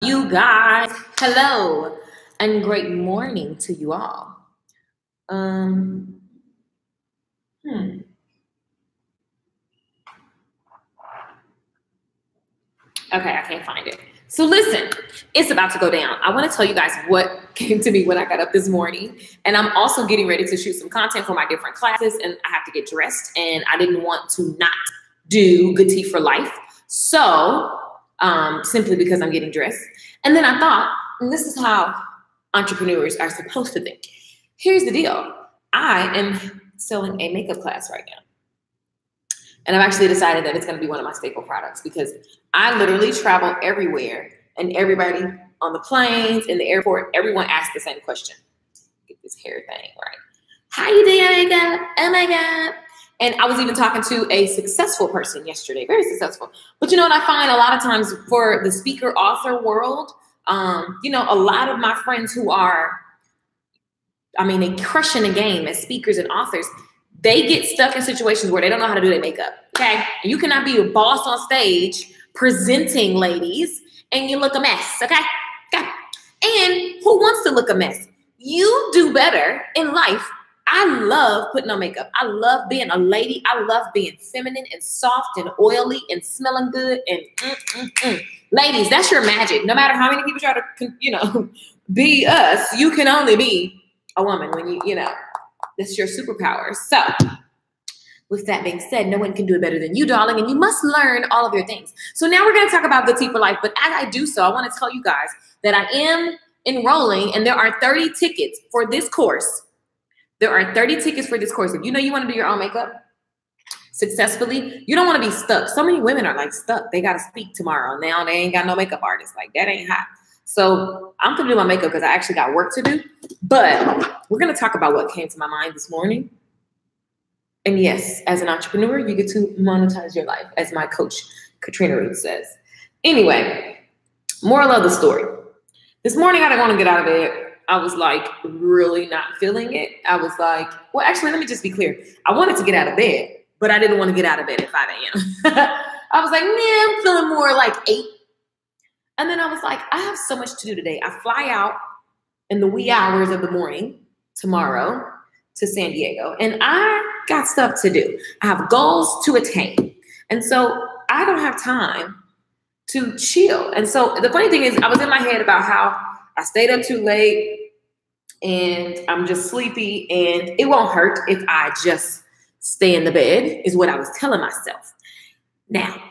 You guys, hello, and great morning to you all. Um, hmm. Okay, I can't find it. So listen, it's about to go down. I want to tell you guys what came to me when I got up this morning, and I'm also getting ready to shoot some content for my different classes, and I have to get dressed, and I didn't want to not do Good Tea for Life. So simply because I'm getting dressed. And then I thought, and this is how entrepreneurs are supposed to think. Here's the deal. I am selling a makeup class right now. And I've actually decided that it's going to be one of my staple products because I literally travel everywhere and everybody on the planes, in the airport, everyone asks the same question. Get this hair thing right. How you doing, makeup? Oh my God. And I was even talking to a successful person yesterday, very successful. But you know what I find a lot of times for the speaker author world, a lot of my friends who are, they crushing the game as speakers and authors, they get stuck in situations where they don't know how to do their makeup, okay? And you cannot be a boss on stage presenting ladies and you look a mess, okay? And who wants to look a mess? You do better in life. I love putting on makeup. I love being a lady. I love being feminine and soft and oily and smelling good and Ladies, that's your magic. No matter how many people try to, be us, you can only be a woman when that's your superpower. So with that being said, no one can do it better than you, darling, and you must learn all of your things. So now we're going to talk about Good Tea for Life, but as I do so, I want to tell you guys that I am enrolling and there are 30 tickets for this course. There are 30 tickets for this course. If you know you want to do your own makeup successfully, you don't want to be stuck. So many women are like stuck. They got to speak tomorrow. Now they ain't got no makeup artist. Like that ain't hot. So I'm going to do my makeup because I actually got work to do. But we're going to talk about what came to my mind this morning. And yes, as an entrepreneur, you get to monetize your life, as my coach, Katrina Reed, says. Anyway, moral of the story. This morning, I didn't want to get out of bed. I was like really not feeling it. I was like, well, actually, let me just be clear. I wanted to get out of bed, but I didn't want to get out of bed at 5 a.m. I was like, man, I'm feeling more like 8. And then I was like, I have so much to do today. I fly out in the wee hours of the morning tomorrow to San Diego, and I got stuff to do. I have goals to attain. And so I don't have time to chill. And so the funny thing is I was in my head about how I stayed up too late and I'm just sleepy and it won't hurt if I just stay in the bed, is what I was telling myself. Now,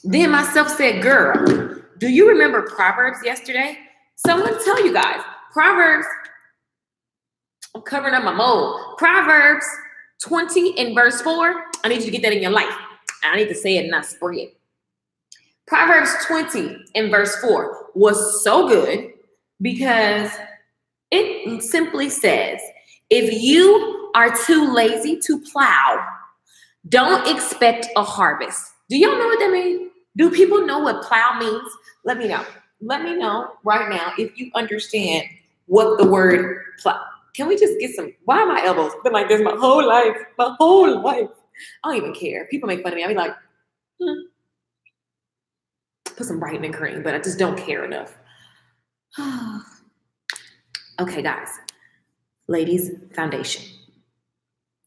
then myself said, girl, do you remember Proverbs yesterday? So I'm going to tell you guys, Proverbs, I'm covering up my mold. Proverbs 20 and verse 4, I need you to get that in your life. I need to say it and not spread. Proverbs 20 and verse 4 was so good because it simply says, if you are too lazy to plow, don't expect a harvest. Do y'all know what that means? Do people know what plow means? Let me know. Let me know right now if you understand what the word plow. Can we just get some, why are my elbows been like this my whole life? My whole life. I don't even care. People make fun of me. I'll be like, put some brightening cream, but I just don't care enough. Okay, guys. Ladies, foundation.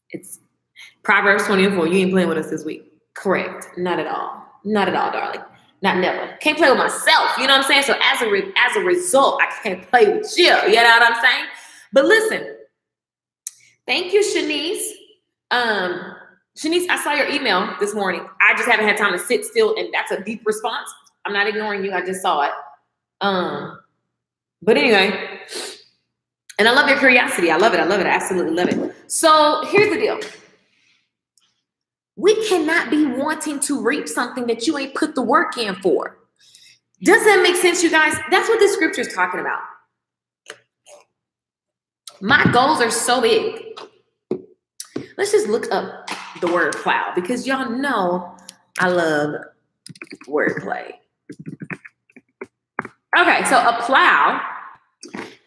It's Proverbs 20 and 4. You ain't playing with us this week. Correct. Not at all. Not at all, darling. Not never. Can't play with myself. You know what I'm saying? So as a result, I can't play with you. You know what I'm saying? But listen. Thank you, Shanice. Shanice, I saw your email this morning. I just haven't had time to sit still, and that's a deep response. I'm not ignoring you. I just saw it. But anyway, and I love your curiosity. I love it. I love it. I absolutely love it. So here's the deal. We cannot be wanting to reap something that you ain't put the work in for. Does that make sense, you guys? That's what this scripture is talking about. My goals are so big. Let's just look up the word plow because y'all know I love wordplay. Okay, so a plow,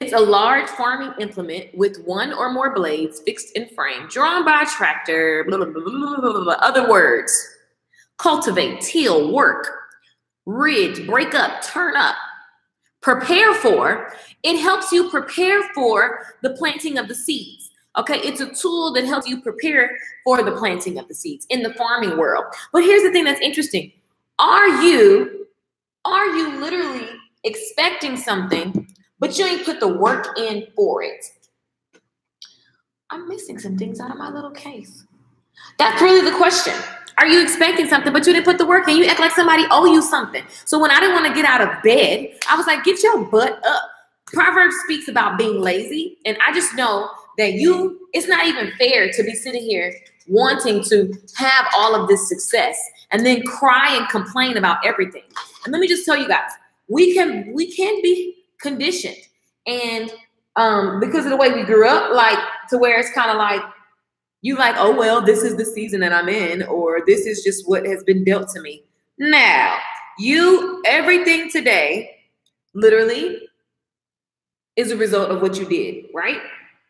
it's a large farming implement with one or more blades fixed in frame, drawn by a tractor, blah, blah, blah, blah, blah, blah, blah. Other words, cultivate, till, work, ridge, break up, turn up, prepare for. It helps you prepare for the planting of the seeds. Okay, it's a tool that helps you prepare for the planting of the seeds in the farming world. But here's the thing that's interesting. Are you literally expecting something, but you ain't put the work in for it? I'm missing some things out of my little case. That's really the question. Are you expecting something, but you didn't put the work in? You act like somebody owe you something. So when I didn't want to get out of bed, I was like, get your butt up. Proverbs speaks about being lazy. And I just know that it's not even fair to be sitting here wanting to have all of this success and then cry and complain about everything. And let me just tell you guys, we can be conditioned. And because of the way we grew up, like to where it's kind of like, you like, oh, well, this is the season that I'm in, or this is just what has been dealt to me. Now, everything today literally is a result of what you did, right?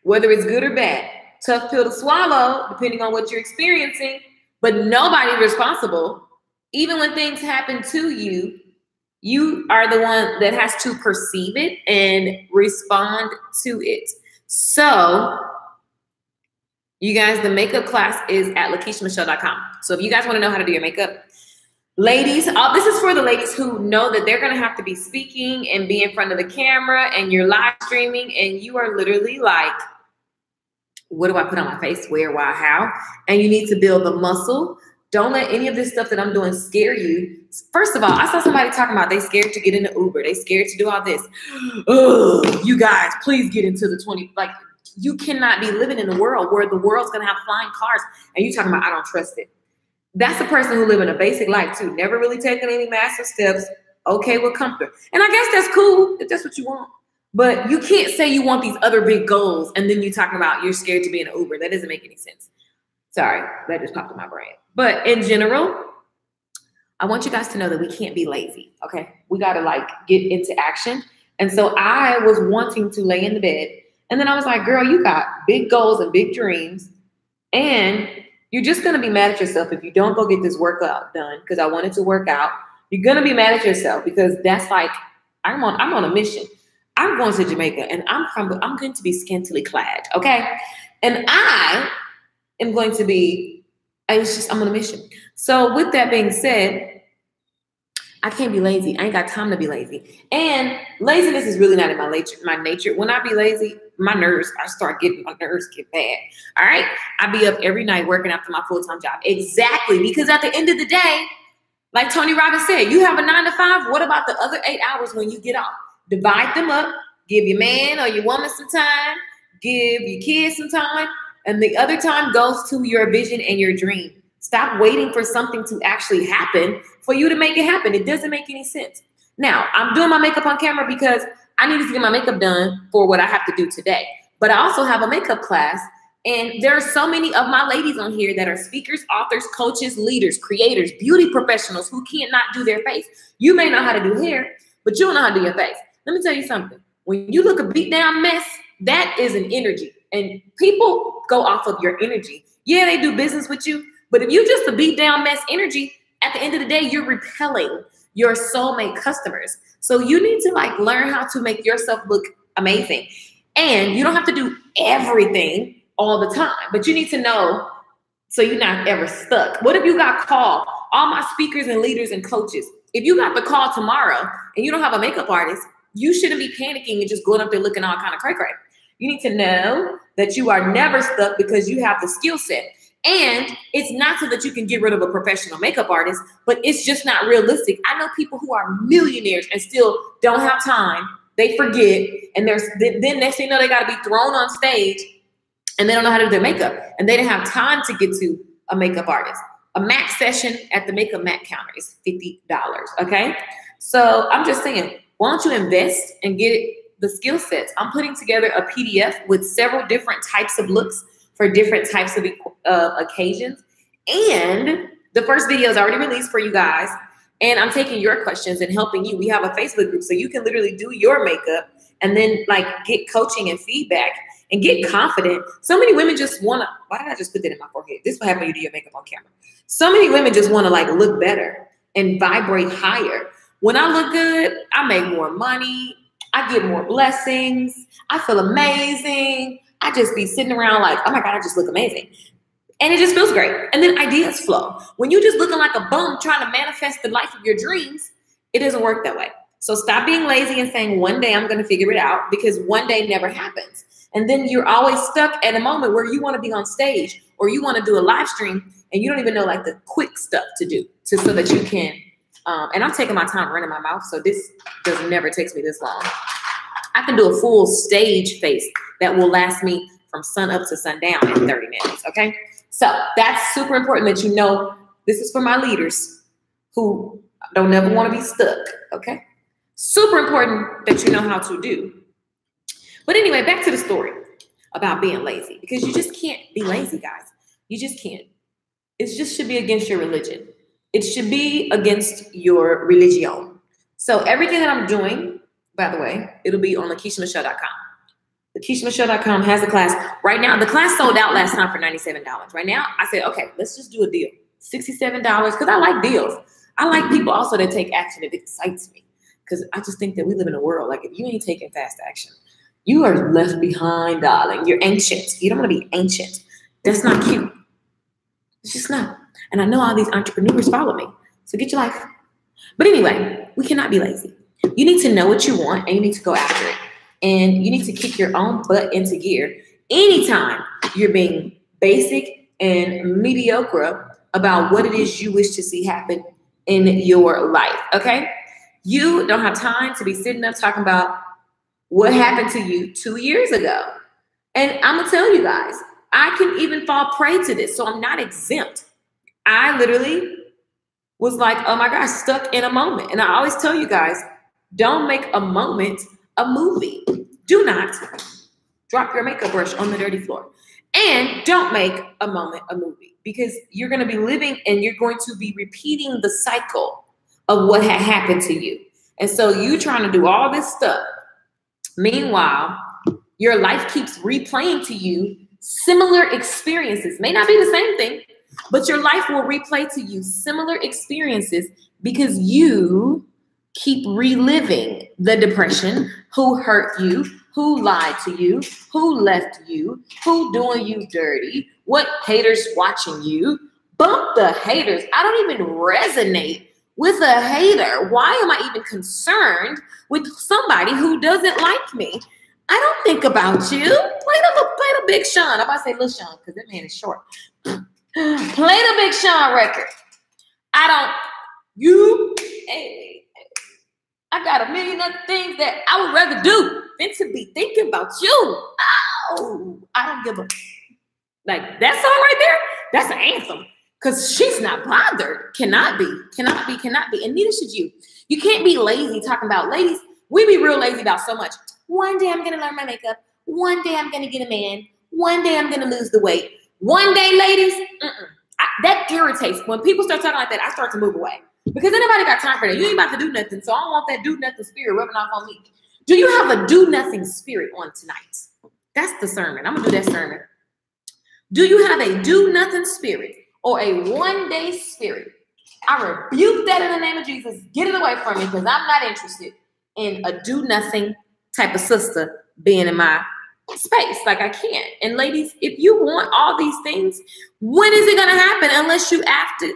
Whether it's good or bad. Tough pill to swallow, depending on what you're experiencing, but nobody's responsible. Even when things happen to you, you are the one that has to perceive it and respond to it. So, you guys, the makeup class is at lakeishamichelle.com. So if you guys want to know how to do your makeup, ladies, this is for the ladies who know that they're going to have to be speaking and be in front of the camera and you're live streaming and you are literally like, what do I put on my face? Where, why, how? And you need to build the muscle. Don't let any of this stuff that I'm doing scare you. First of all, I saw somebody talking about they scared to get into Uber. They scared to do all this. Oh, you guys, please get into the 20, like, you cannot be living in a world where the world's going to have flying cars and you talking about, I don't trust it. That's a person who living a basic life too. Never really taking any massive steps. Okay with comfort. And I guess that's cool if that's what you want. But you can't say you want these other big goals and then you talking about you're scared to be in an Uber. That doesn't make any sense. Sorry, that just popped in my brain. But in general, I want you guys to know that we can't be lazy. Okay. We got to like get into action. And so I was wanting to lay in the bed. And then I was like, girl, you got big goals and big dreams. And you're just going to be mad at yourself if you don't go get this workout done because I wanted to work out. You're going to be mad at yourself because that's like, I'm on a mission. I'm going to Jamaica and I'm going to be scantily clad. Okay. And I am going to be, I'm on a mission. So with that being said, I can't be lazy. I ain't got time to be lazy. And laziness is really not in my nature. When I be lazy, my nerves get bad. All right. I be up every night working after my full-time job. Exactly. Because at the end of the day, like Tony Robbins said, you have a 9 to 5. What about the other 8 hours when you get off? Divide them up. Give your man or your woman some time. Give your kids some time. And the other time goes to your vision and your dream. Stop waiting for something to actually happen for you to make it happen. It doesn't make any sense. Now, I'm doing my makeup on camera because I needed to get my makeup done for what I have to do today. But I also have a makeup class. And there are so many of my ladies on here that are speakers, authors, coaches, leaders, creators, beauty professionals who cannot do their face. You may know how to do hair, but you don't know how to do your face. Let me tell you something. When you look a beat down mess, that is an energy. And people go off of your energy. Yeah, they do business with you. But if you just a beat down mess energy, at the end of the day, you're repelling your soulmate customers. So you need to like learn how to make yourself look amazing. And you don't have to do everything all the time, but you need to know so you're not ever stuck. What if you got called? All my speakers and leaders and coaches, if you got the call tomorrow and you don't have a makeup artist, you shouldn't be panicking and just going up there looking all kind of cray-cray. You need to know that you are never stuck because you have the skill set. And it's not so that you can get rid of a professional makeup artist, but it's just not realistic. I know people who are millionaires and still don't have time. They forget. And then next thing you know, they got to be thrown on stage and they don't know how to do their makeup. And they didn't have time to get to a makeup artist. A MAC session at the makeup MAC counter is $50. Okay. So I'm just saying, why don't you invest and get the skill sets? I'm putting together a PDF with several different types of looks for different types of occasions. And the first video is already released for you guys. And I'm taking your questions and helping you. We have a Facebook group, so you can literally do your makeup and then like get coaching and feedback and get confident. So many women just want to, why did I just put that in my forehead? This is what happens when you do your makeup on camera. So many women just want to like look better and vibrate higher. When I look good, I make more money. I get more blessings. I feel amazing. I just be sitting around like, oh my God, I just look amazing. And it just feels great. And then ideas flow. When you're just looking like a bum trying to manifest the life of your dreams, it doesn't work that way. So stop being lazy and saying one day I'm going to figure it out, because one day never happens. And then you're always stuck at a moment where you want to be on stage or you want to do a live stream and you don't even know like the quick stuff to do so that you can. And I'm taking my time running my mouth, so this never takes me this long. I can do a full stage face that will last me from sun up to sundown in 30 minutes, okay? So that's super important that you know. This is for my leaders who don't ever want to be stuck, okay? Super important that you know how to do. But anyway, back to the story about being lazy, because you just can't be lazy, guys. You just can't. It just should be against your religion. It should be against your religion. So everything that I'm doing, by the way, it'll be on LaKeishaMichelle.com. LaKeishaMichelle.com has a class. Right now, the class sold out last time for $97. Right now, I said, okay, let's just do a deal. $67, because I like deals. I like people also that take action. It excites me, because I just think that we live in a world, like if you ain't taking fast action, you are left behind, darling. You're ancient. You don't want to be ancient. That's not cute. It's just not. And I know all these entrepreneurs follow me. So get your life. But anyway, we cannot be lazy. You need to know what you want and you need to go after it. And you need to kick your own butt into gear anytime you're being basic and mediocre about what it is you wish to see happen in your life, okay? You don't have time to be sitting up talking about what happened to you 2 years ago. And I'm going to tell you guys, I can even fall prey to this, so I'm not exempt. I literally was like, oh my gosh, stuck in a moment. And I always tell you guys, don't make a moment a movie. Do not drop your makeup brush on the dirty floor. And don't make a moment a movie, because you're going to be living and you're going to be repeating the cycle of what had happened to you. And so you trying to do all this stuff. Meanwhile, your life keeps replaying to you similar experiences. May not be the same thing, but your life will replay to you similar experiences because you keep reliving the depression, who hurt you, who lied to you, who left you, who doing you dirty, what haters watching you. Bump the haters. I don't even resonate with a hater. Why am I even concerned with somebody who doesn't like me? I don't think about you. Play the Big Sean. I'm about to say Lil Sean because that man is short. Play the Big Sean record. Hey, I got a million other things that I would rather do than to be thinking about you. Oh, I don't give a, like that song right there, that's an anthem. Because she's not bothered. Cannot be. And neither should you. You can't be lazy talking about, ladies, we be real lazy about so much. One day I'm going to learn my makeup. One day I'm going to get a man. One day I'm going to lose the weight. One day, ladies, that irritates. When people start talking like that, I start to move away. Because anybody got time for that. You ain't about to do nothing. So I don't want that do nothing spirit rubbing off on me. Do you have a do nothing spirit on tonight? That's the sermon. I'm going to do that sermon. Do you have a do nothing spirit or a one-day spirit? I rebuke that in the name of Jesus. Get it away from me, because I'm not interested in a do nothing type of sister being in my space. Like, I can't. And ladies, if you want all these things, when is it going to happen unless you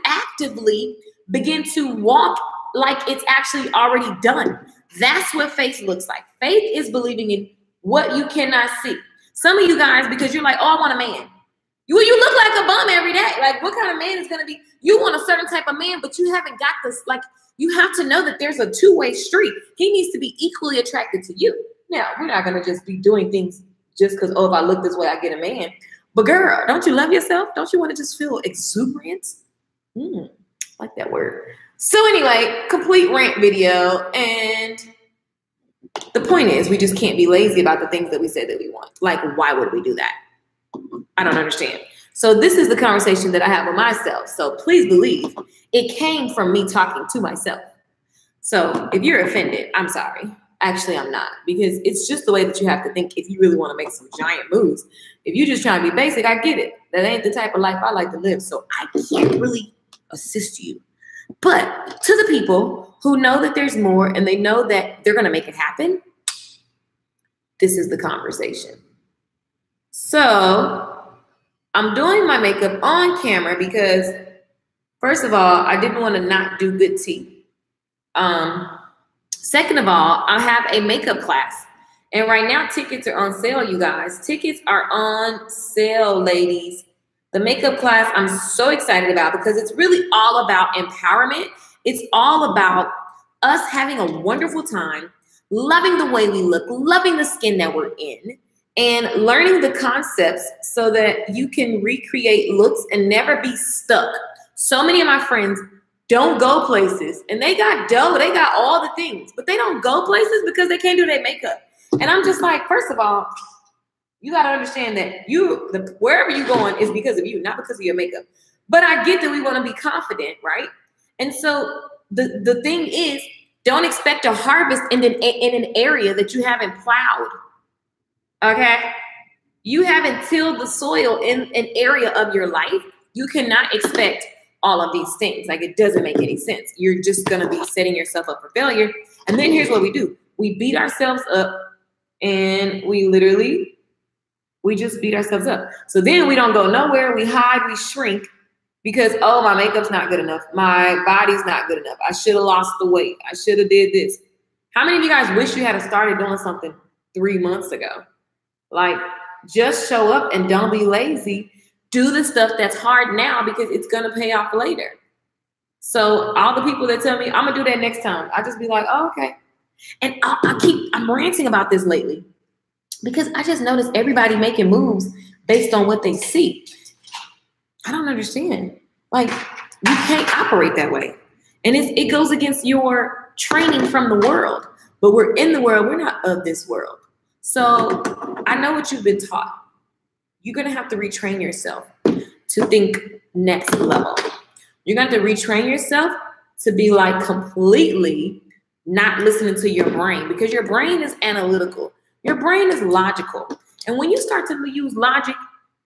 actively begin to walk like it's actually already done? That's what faith looks like. Faith is believing in what you cannot see. Some of you guys, because you're like, oh, I want a man. You look like a bum every day. Like, what kind of man is going to be? You want a certain type of man, but you haven't got this. Like, you have to know that there's a two-way street. He needs to be equally attracted to you. Now, we're not going to just be doing things just because, oh, if I look this way, I get a man. But girl, don't you love yourself? Don't you want to just feel exuberant? Like that word. So anyway, complete rant video. And the point is, we just can't be lazy about the things that we said that we want. Like, why would we do that? I don't understand. So this is the conversation that I have with myself. So please believe it came from me talking to myself. So if you're offended, I'm sorry. Actually, I'm not, because it's just the way that you have to think if you really want to make some giant moves. If you're just trying to be basic, I get it. That ain't the type of life I like to live. So I can't really assist you. But to the people who know that there's more and they know that they're going to make it happen, this is the conversation. So I'm doing my makeup on camera because, first of all, I didn't want to not do good tea. Second of all, I have a makeup class. And right now, tickets are on sale, you guys. Tickets are on sale, ladies. The makeup class I'm so excited about because it's really all about empowerment. It's all about us having a wonderful time, loving the way we look, loving the skin that we're in, and learning the concepts so that you can recreate looks and never be stuck. So many of my friends don't go places, and they got dough, they got all the things, but they don't go places because they can't do their makeup. And I'm just like, first of all, you got to understand that wherever you're going is because of you, not because of your makeup. But I get that we want to be confident, right? And so the thing is, don't expect a harvest in an area that you haven't plowed, okay? You haven't tilled the soil in an area of your life. You cannot expect all of these things. Like, it doesn't make any sense. You're just going to be setting yourself up for failure. And then here's what we do. We beat ourselves up, and we just beat ourselves up. So then we don't go nowhere. We hide, we shrink because, oh, my makeup's not good enough. My body's not good enough. I should have lost the weight. I should have did this. How many of you guys wish you had started doing something 3 months ago? Like, just show up and don't be lazy. Do the stuff that's hard now because it's going to pay off later. So all the people that tell me, I'm going to do that next time, I just be like, oh, okay. And I'm ranting about this lately because I just noticed everybody making moves based on what they see. I don't understand. Like, you can't operate that way. And it goes against your training from the world. But we're in the world. We're not of this world. So I know what you've been taught. You're going to have to retrain yourself to think next level. You're going to have to retrain yourself to be like completely not listening to your brain, because your brain is analytical. Your brain is logical. And when you start to use logic,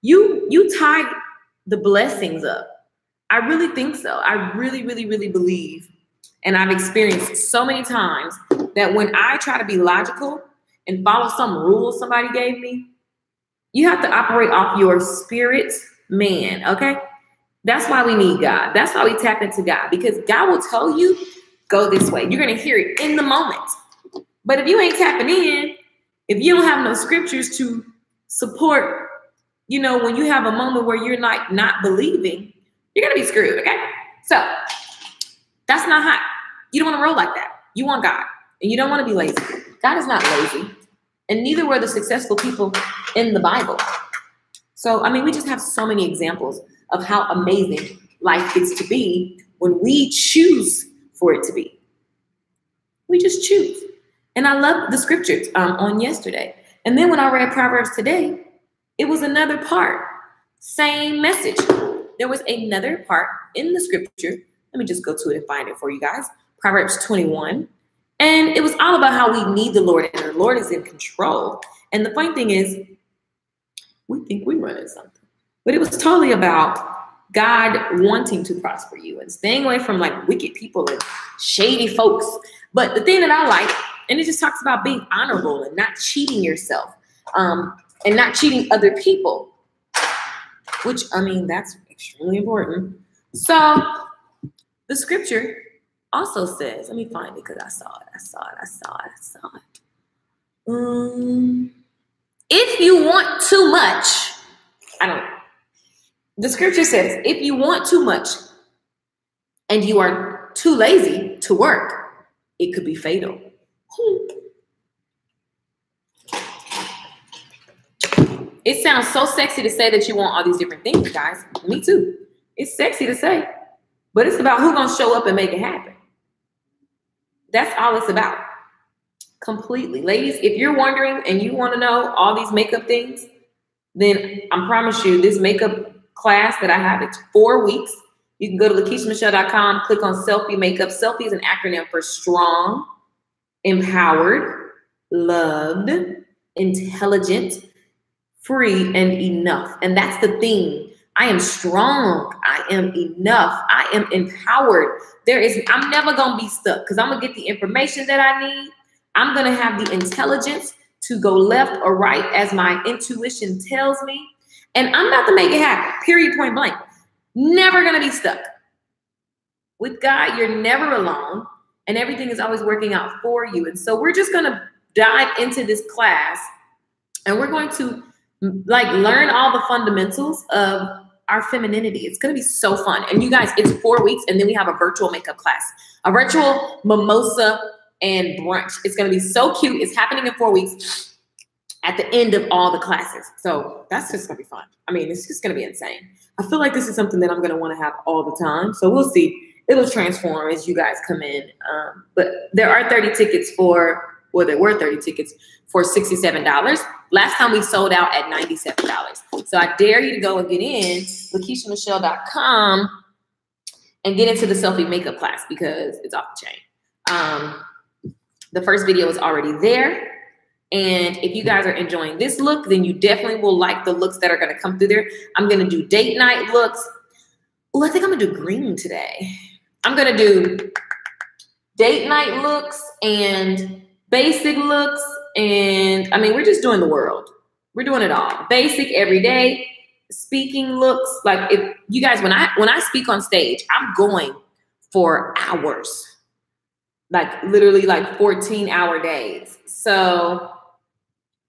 you tie the blessings up. I really think so. I really, really, really believe, and I've experienced so many times that when I try to be logical and follow some rules somebody gave me, you have to operate off your spirit, man, okay? That's why we need God. That's why we tap into God, because God will tell you, go this way. You're going to hear it in the moment. But if you ain't tapping in, if you don't have no scriptures to support, when you have a moment where you're like not believing, you're going to be screwed, okay? So that's not hot. You don't want to roll like that. You want God, and you don't want to be lazy. God is not lazy, and neither were the successful people in the Bible. So, we just have so many examples of how amazing life gets to be when we choose for it to be. We just choose. And I love the scriptures on yesterday. And then when I read Proverbs today, it was another part. Same message. There was another part in the scripture. Let me just go to it and find it for you guys. Proverbs 21. And it was all about how we need the Lord, and the Lord is in control. And the funny thing is, we think we're running something. But it was totally about God wanting to prosper you and staying away from like wicked people and shady folks. But the thing that I like, and it just talks about being honorable and not cheating yourself, and not cheating other people, which, that's extremely important. So the scripture also says, let me find it because I saw it. If you want too much, the scripture says, if you want too much and you are too lazy to work, it could be fatal. It sounds so sexy to say that you want all these different things, guys. Me too. It's sexy to say, but it's about who's going to show up and make it happen. That's all it's about. Completely. Ladies, if you're wondering and you want to know all these makeup things, then I promise you this makeup class that I have, it's 4 weeks. You can go to LakeishaMichelle.com, click on Selfie Makeup. Selfie is an acronym for strong, empowered, loved, intelligent, free, and enough. And that's the thing. I am strong. I am enough. I am empowered. I'm never going to be stuck because I'm going to get the information that I need. I'm going to have the intelligence to go left or right as my intuition tells me. And I'm about to make it happen, period, point blank. Never gonna be stuck. With God, you're never alone, and everything is always working out for you. And so we're just gonna dive into this class, and we're going to like learn all the fundamentals of our femininity. It's gonna be so fun. And you guys, it's 4 weeks, and then we have a virtual makeup class, a virtual mimosa and brunch. It's gonna be so cute. It's happening in 4 weeks at the end of all the classes. So that's just gonna be fun. I mean, it's just gonna be insane. I feel like this is something that I'm gonna wanna have all the time. So we'll see. It'll transform as you guys come in. But there are 30 tickets for, well, there were 30 tickets for $67. Last time we sold out at $97. So I dare you to go and get in LakeishaMichelle.com and get into the selfie makeup class because it's off the chain. The first video is already there. And if you guys are enjoying this look, then you definitely will like the looks that are gonna come through there. I'm gonna do date night looks. Oh, I think I'm gonna do green today. I'm gonna do date night looks and basic looks. And I mean, we're just doing the world. We're doing it all. Basic, everyday, speaking looks. Like if you guys, when I speak on stage, I'm going for hours. Like literally like 14-hour days. So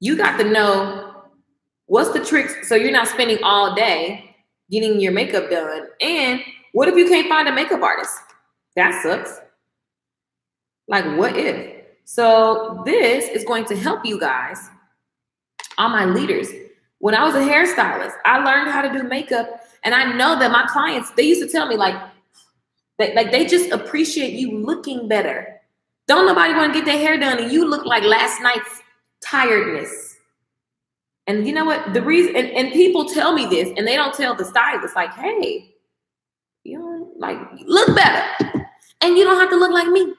you got to know what's the tricks so you're not spending all day getting your makeup done. And what if you can't find a makeup artist? That sucks. Like what if? So this is going to help you guys, all my leaders. When I was a hairstylist, I learned how to do makeup, and I know that my clients, they used to tell me like they just appreciate you looking better. Don't nobody want to get their hair done and you look like last night's tiredness. And you know what? The reason, and people tell me this, and they don't tell the stylist, like, hey, you know, like, look better. And you don't have to look like me.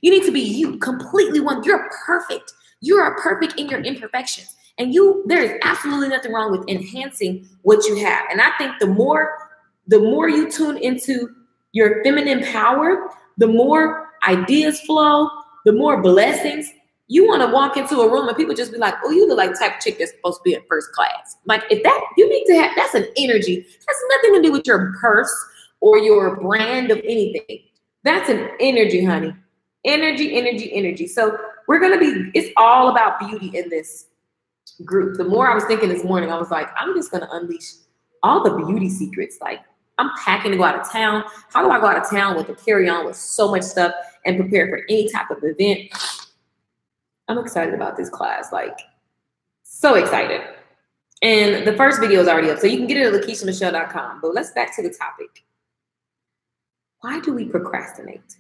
You need to be you, completely one. You're perfect. You are perfect in your imperfections. And there is absolutely nothing wrong with enhancing what you have. And I think the more you tune into your feminine power, the more ideas flow, the more blessings. You want to walk into a room and people just be like, oh, you look like the type of chick that's supposed to be in first class. Like if that, you need to have, that's an energy. That's nothing to do with your purse or your brand of anything. That's an energy, honey. Energy, energy, energy. So we're going to be, it's all about beauty in this group. The more I was thinking this morning, I was like, I'm just going to unleash all the beauty secrets. Like I'm packing to go out of town. How do I go out of town with a carry-on with so much stuff and prepare for any type of event? I'm excited about this class, like so excited. And the first video is already up, so you can get it at LakeishaMichelle.com. But let's back to the topic. Why do we procrastinate?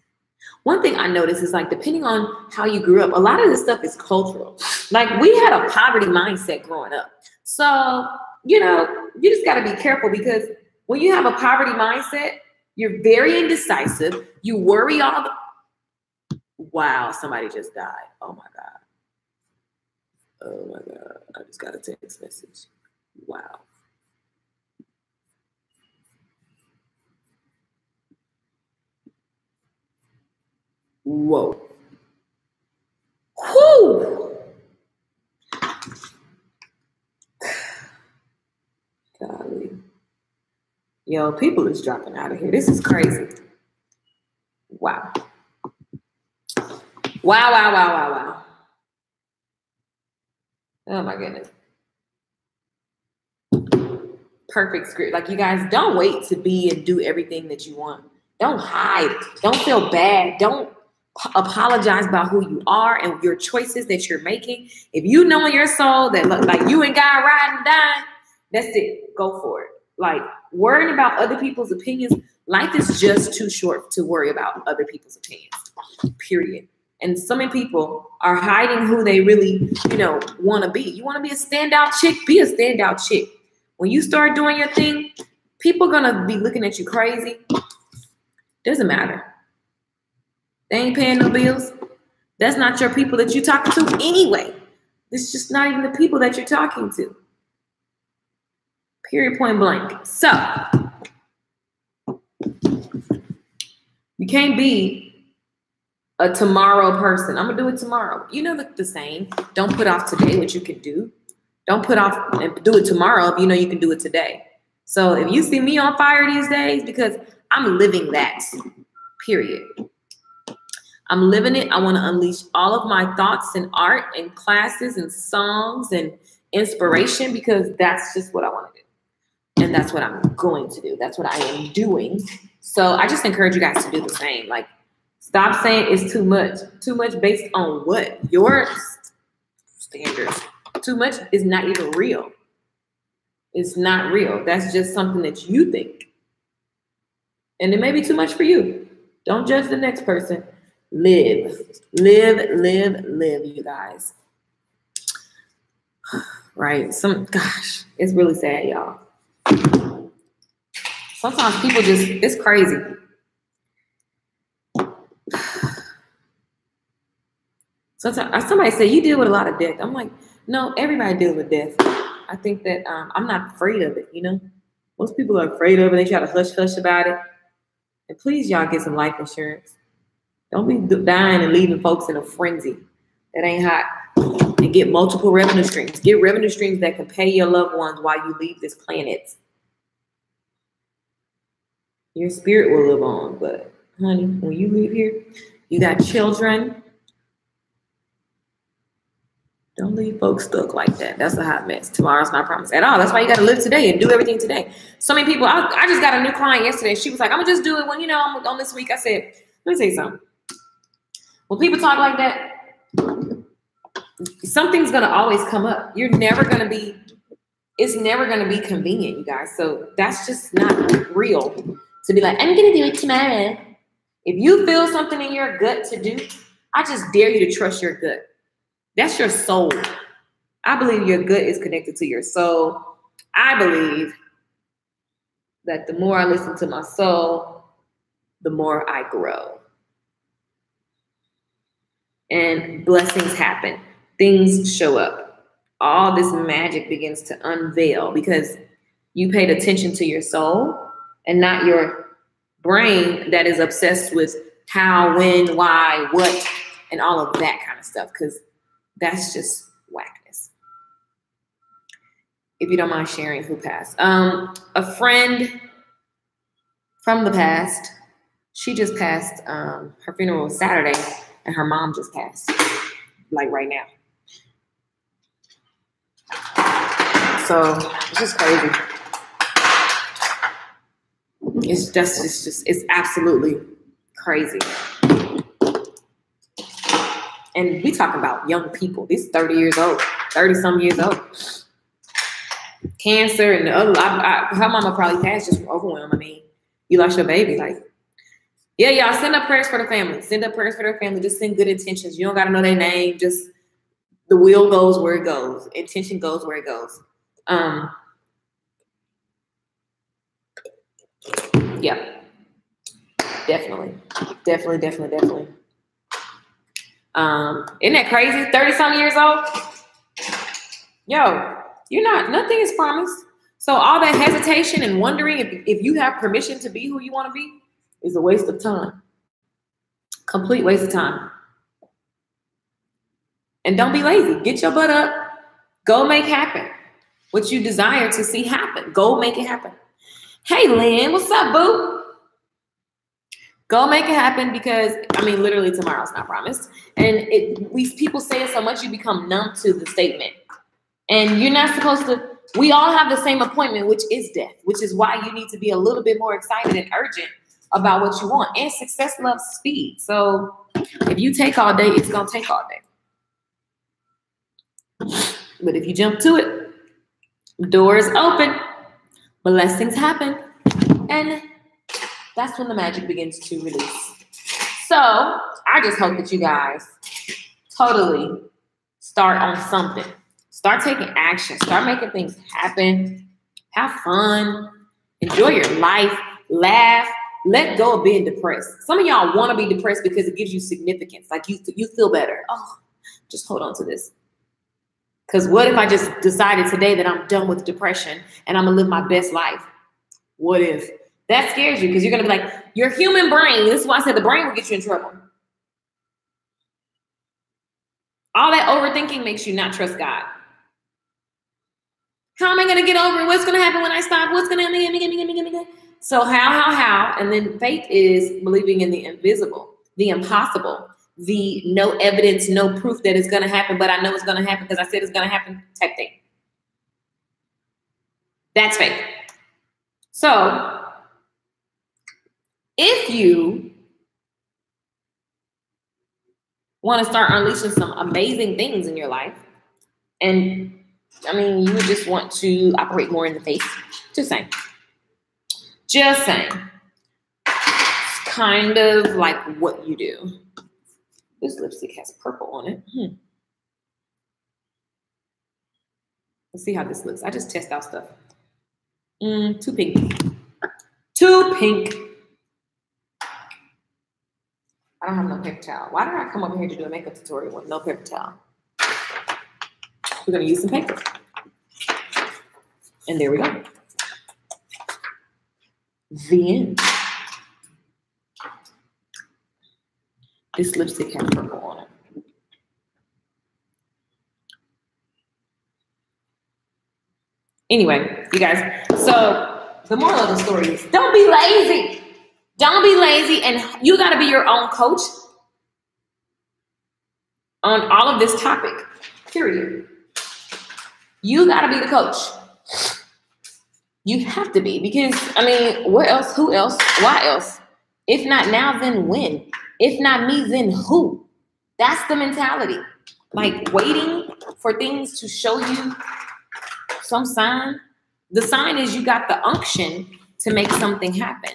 One thing I noticed is like, depending on how you grew up, a lot of this stuff is cultural. Like we had a poverty mindset growing up. So, you know, you just got to be careful because when you have a poverty mindset, you're very indecisive. You worry all the, wow, somebody just died. Oh my God. Oh my God. I just got a text message. Wow. Whoa. Whoo. Golly. Yo, people is dropping out of here. This is crazy. Wow. Wow, wow, wow, wow, wow. Oh my goodness. Perfect script. Like you guys, don't wait to be and do everything that you want. Don't hide. Don't feel bad. Don't apologize about who you are and your choices that you're making. If you know in your soul that look like you and God riding and dying, that's it. Go for it. Like worrying about other people's opinions. Life is just too short to worry about other people's opinions. Period. And so many people are hiding who they really, you know, want to be. You want to be a standout chick? Be a standout chick. When you start doing your thing, people are going to be looking at you crazy. Doesn't matter. They ain't paying no bills. That's not your people that you're talking to anyway. It's just not even the people that you're talking to. Period, point blank. So, you can't be a tomorrow person. I'm going to do it tomorrow. You know the saying, don't put off today what you can do. Don't put off and do it tomorrow if you know you can do it today. So if you see me on fire these days, because I'm living that, period. I'm living it. I want to unleash all of my thoughts and art and classes and songs and inspiration, because that's just what I want to do. And that's what I'm going to do. That's what I am doing. So I just encourage you guys to do the same. Like, stop saying it's too much. Too much based on what? Your standards. Too much is not even real. It's not real. That's just something that you think. And it may be too much for you. Don't judge the next person. Live, you guys. Right? Gosh, it's really sad, y'all. Sometimes people it's crazy. Sometimes somebody say, you deal with a lot of death. I'm like, no, everybody deals with death. I think that I'm not afraid of it, you know? Most people are afraid of it. They try to hush about it. And please, y'all, get some life insurance. Don't be dying and leaving folks in a frenzy. That ain't hot. And get multiple revenue streams. Get revenue streams that can pay your loved ones while you leave this planet. Your spirit will live on. But, honey, when you leave here, you got children. Don't leave folks stuck like that. That's a hot mess. Tomorrow's not promised at all. That's why you got to live today and do everything today. So many people, I just got a new client yesterday. She was like, I'm going to just do it when, I'm on this week. I said, let me tell you something. When people talk like that, something's going to always come up. It's never going to be convenient, you guys. So that's just not real to be like, I'm going to do it tomorrow. If you feel something in your gut to do, I just dare you to trust your gut. That's your soul. I believe your gut is connected to your soul. I believe that the more I listen to my soul, the more I grow. And blessings happen. Things show up. All this magic begins to unveil because you paid attention to your soul and not your brain that is obsessed with how, when, why, what, and all of that kind of stuff. Because that's just whackness. If you don't mind sharing who passed. A friend from the past, she just passed. Her funeral was Saturday, and her mom just passed, like right now. So it's just crazy. It's absolutely crazy. And we talking about young people. These 30 years old, 30-some years old. Cancer and the other. Her mama probably passed just from overwhelm. I mean, you lost your baby. Like, yeah, y'all send up prayers for the family. Send up prayers for their family. Just send good intentions. You don't got to know their name. Just the will goes where it goes. Intention goes where it goes. Yeah. Definitely. Isn't that crazy? 30-some years old? Yo, nothing is promised. So all that hesitation and wondering if you have permission to be who you want to be is a waste of time. Complete waste of time. And don't be lazy. Get your butt up. Go make happen what you desire to see happen. Go make it happen. Hey, Lynn, what's up, boo? Go make it happen because, literally tomorrow's not promised. And people say it so much, you become numb to the statement. And you're not supposed to, we all have the same appointment, which is death, which is why you need to be a little bit more excited and urgent about what you want. And success loves speed. So if you take all day, it's going to take all day. But if you jump to it, doors open, blessings happen. And that's when the magic begins to release. So I just hope that you guys totally start on something. Start taking action. Start making things happen. Have fun. Enjoy your life. Laugh. Let go of being depressed. Some of y'all want to be depressed because it gives you significance. Like you feel better. Oh, just hold on to this. Because what if I just decided today that I'm done with depression and I'm going to live my best life? What if? That scares you because you're going to be like, your human brain, this is why I said the brain will get you in trouble. All that overthinking makes you not trust God. How am I going to get over it? What's going to happen when I stop? What's going to happen? So how? And then faith is believing in the invisible, the impossible, the no evidence, no proof that it's going to happen, but I know it's going to happen because I said it's going to happen type thing. That's faith. So if you want to start unleashing some amazing things in your life, and I mean, you would just want to operate more in the faith. Just saying. Just saying. It's kind of like what you do. This lipstick has purple on it. Let's see how this looks. I just test out stuff. Too pink. Too pink. I don't have no paper towel. Why did I come over here to do a makeup tutorial with no paper towel? We're going to use some paper. And there we go. The end. This lipstick has purple on it. Anyway, you guys, so the moral of the story is don't be lazy. Don't be lazy, and you got to be your own coach on all of this topic, period. You got to be the coach. You have to be, because, I mean, where else, who else, why else? If not now, then when? If not me, then who? That's the mentality. Like waiting for things to show you some sign. The sign is you got the unction to make something happen.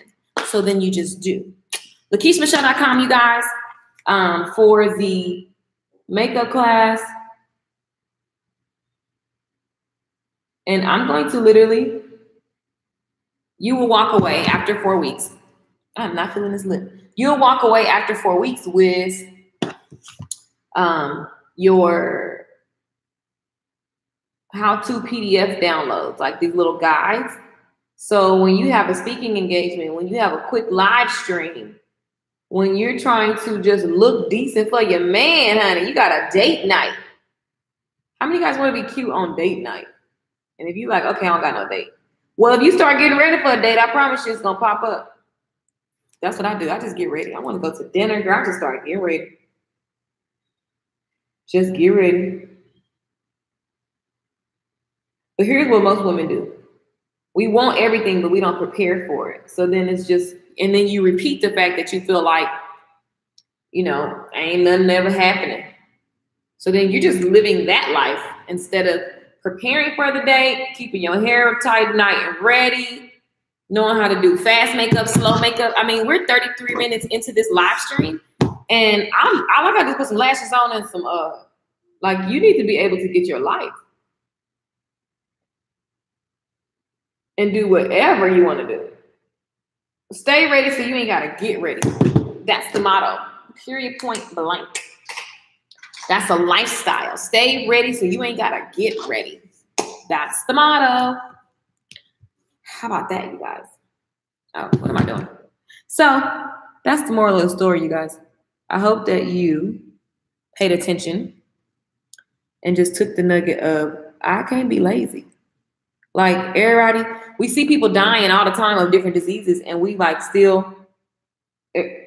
So then you just do. LakeishaMichelle.com, you guys, for the makeup class. And I'm going to literally, you will walk away after 4 weeks. I'm not feeling this lip. You'll walk away after 4 weeks with your how-to PDF downloads, like these little guides. So when you have a speaking engagement, when you have a quick live stream, when you're trying to just look decent for your man, honey, you got a date night. How many guys want to be cute on date night? And if you're like, okay, I don't got no date. Well, if you start getting ready for a date, I promise you it's going to pop up. That's what I do. I just get ready. I want to go to dinner, girl. I just start getting ready. Just get ready. But here's what most women do. We want everything, but we don't prepare for it. So then it's just, and then you repeat the fact that you feel like, you know, ain't nothing ever happening. So then you're just living that life instead of preparing for the date, keeping your hair tight, nice and ready, knowing how to do fast makeup, slow makeup. I mean, we're 33 minutes into this live stream, and all I got to put some lashes on and some, like, you need to be able to get your life and do whatever you want to do. Stay ready so you ain't got to get ready. That's the motto. Period, point blank. That's a lifestyle. Stay ready so you ain't got to get ready. That's the motto. How about that, you guys? Oh, what am I doing? So that's the moral of the story, you guys. I hope that you paid attention and just took the nugget of, I can't be lazy. Like, everybody, we see people dying all the time of different diseases, and we like still,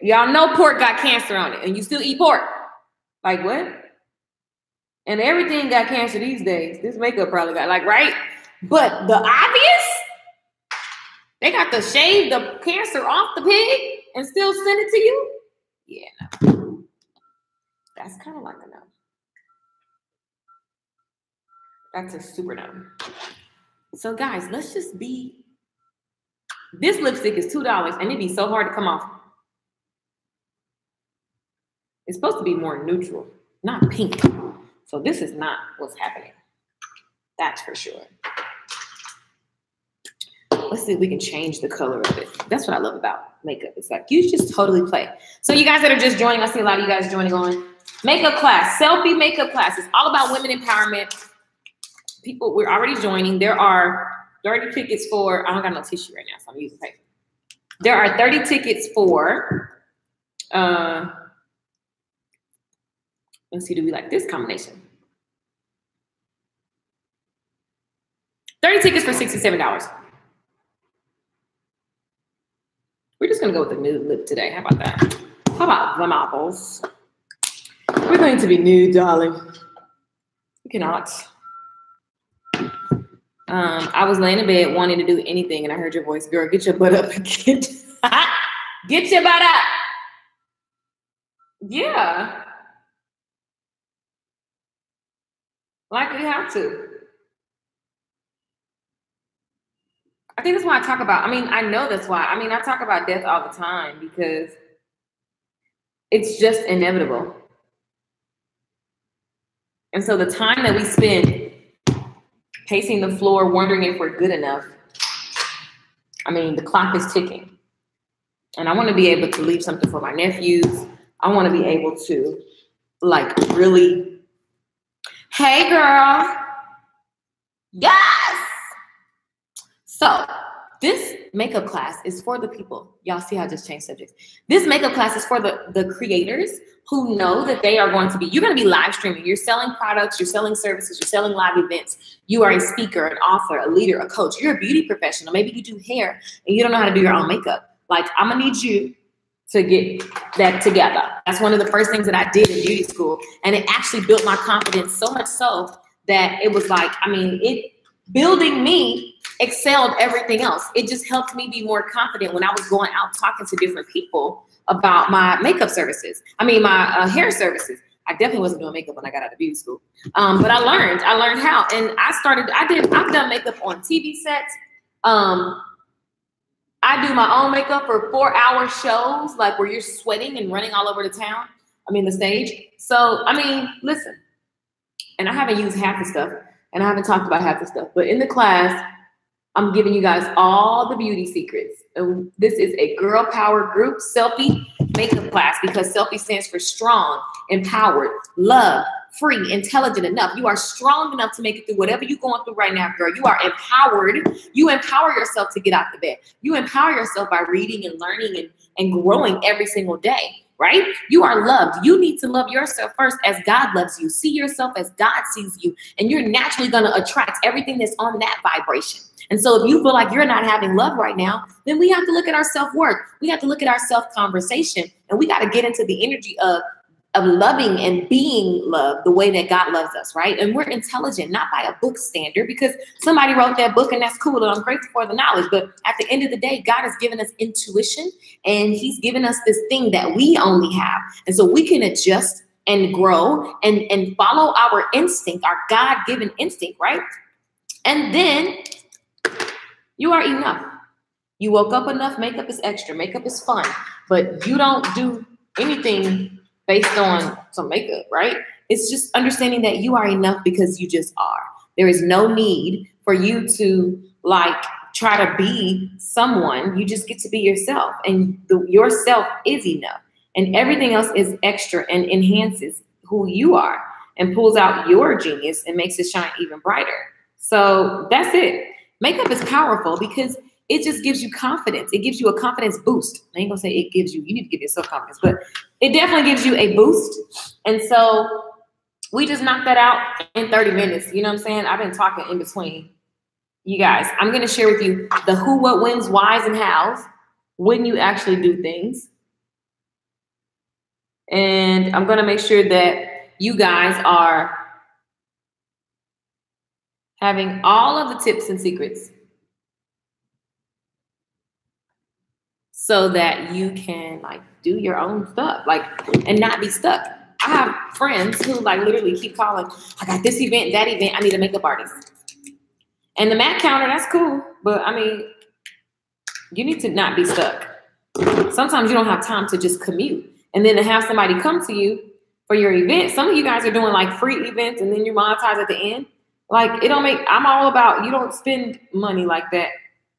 y'all know pork got cancer on it, and you still eat pork. Like, what? And everything got cancer these days. This makeup probably got, like, right? But the obvious, they got to shave the cancer off the pig and still send it to you? Yeah, no. That's kind of like a no. That's a super no. So, guys, let's just be, this lipstick is $2, and it'd be so hard to come off. It's supposed to be more neutral, not pink. So this is not what's happening. That's for sure. Let's see if we can change the color of it. That's what I love about makeup. It's like you just totally play. So you guys that are just joining, I see a lot of you guys joining on makeup class, selfie makeup class. It's all about women empowerment. People, we're already joining. There are 30 tickets for, I don't got no tissue right now, so I'm using paper. There are 30 tickets for Let's see, do we like this combination? 30 tickets for $67. We're just gonna go with the nude lip today. How about that? How about the apples? We're going to be nude, darling. You cannot. I was laying in bed wanting to do anything, and I heard your voice, girl. Get your butt up and get your butt up. Yeah, like we have to. I think that's why I talk about. I mean, I know that's why. I mean, I talk about death all the time because it's just inevitable. And so the time that we spend pacing the floor, wondering if we're good enough, I mean, the clock is ticking. And I want to be able to leave something for my nephews. I want to be able to, like, really, hey, girl. Yes. So this makeup class is for the people. Y'all see how I just changed subjects. This makeup class is for the creators who know that they are going to be, you're going to be live streaming. You're selling products, you're selling services, you're selling live events. You are a speaker, an author, a leader, a coach. You're a beauty professional. Maybe you do hair and you don't know how to do your own makeup. Like, I'm going to need you to get that together. That's one of the first things that I did in beauty school. And it actually built my confidence so much so that it was like, I mean, it building me excelled everything else. It just helped me be more confident when I was going out talking to different people about my makeup services. I mean, my hair services. I definitely wasn't doing makeup when I got out of beauty school. But I learned how. And I've done makeup on TV sets. I do my own makeup for 4-hour shows, like where you're sweating and running all over the town. I mean, the stage. So, I mean, listen, and I haven't used half the stuff and I haven't talked about half the stuff, but in the class, I'm giving you guys all the beauty secrets. And this is a girl power group selfie makeup class because selfie stands for strong, empowered, love, free, intelligent enough. You are strong enough to make it through whatever you're going through right now, girl. You are empowered. You empower yourself to get out the bed. You empower yourself by reading and learning and growing every single day, right? You are loved. You need to love yourself first as God loves you. See yourself as God sees you. And you're naturally going to attract everything that's on that vibration. And so if you feel like you're not having love right now, then we have to look at our self-worth. We have to look at our self-conversation. And we got to get into the energy of loving and being loved the way that God loves us, right? And we're intelligent, not by a book standard, because somebody wrote that book and that's cool and I'm grateful for the knowledge. But at the end of the day, God has given us intuition and he's given us this thing that we only have. And so we can adjust and grow and follow our instinct, our God-given instinct, right? And then you are enough. You woke up enough. Makeup is extra. Makeup is fun. But you don't do anything based on some makeup, right? It's just understanding that you are enough because you just are. There is no need for you to like try to be someone. You just get to be yourself, and yourself is enough. And everything else is extra and enhances who you are and pulls out your genius and makes it shine even brighter. So that's it. Makeup is powerful because it just gives you confidence. It gives you a confidence boost. I ain't gonna say it gives you, you need to give yourself confidence, but it definitely gives you a boost. And so we just knocked that out in 30 minutes. You know what I'm saying? I've been talking in between. You guys, I'm gonna share with you the who, what, whens, whys, and hows when you actually do things. And I'm gonna make sure that you guys are having all of the tips and secrets so that you can like do your own stuff, like, and not be stuck. I have friends who like literally keep calling, I got this event, that event, I need a makeup artist. And the mat counter, that's cool. But I mean, you need to not be stuck. Sometimes you don't have time to just commute. And then to have somebody come to you for your event. Some of you guys are doing like free events and then you monetize at the end. Like, it don't make, I'm all about, you don't spend money like that.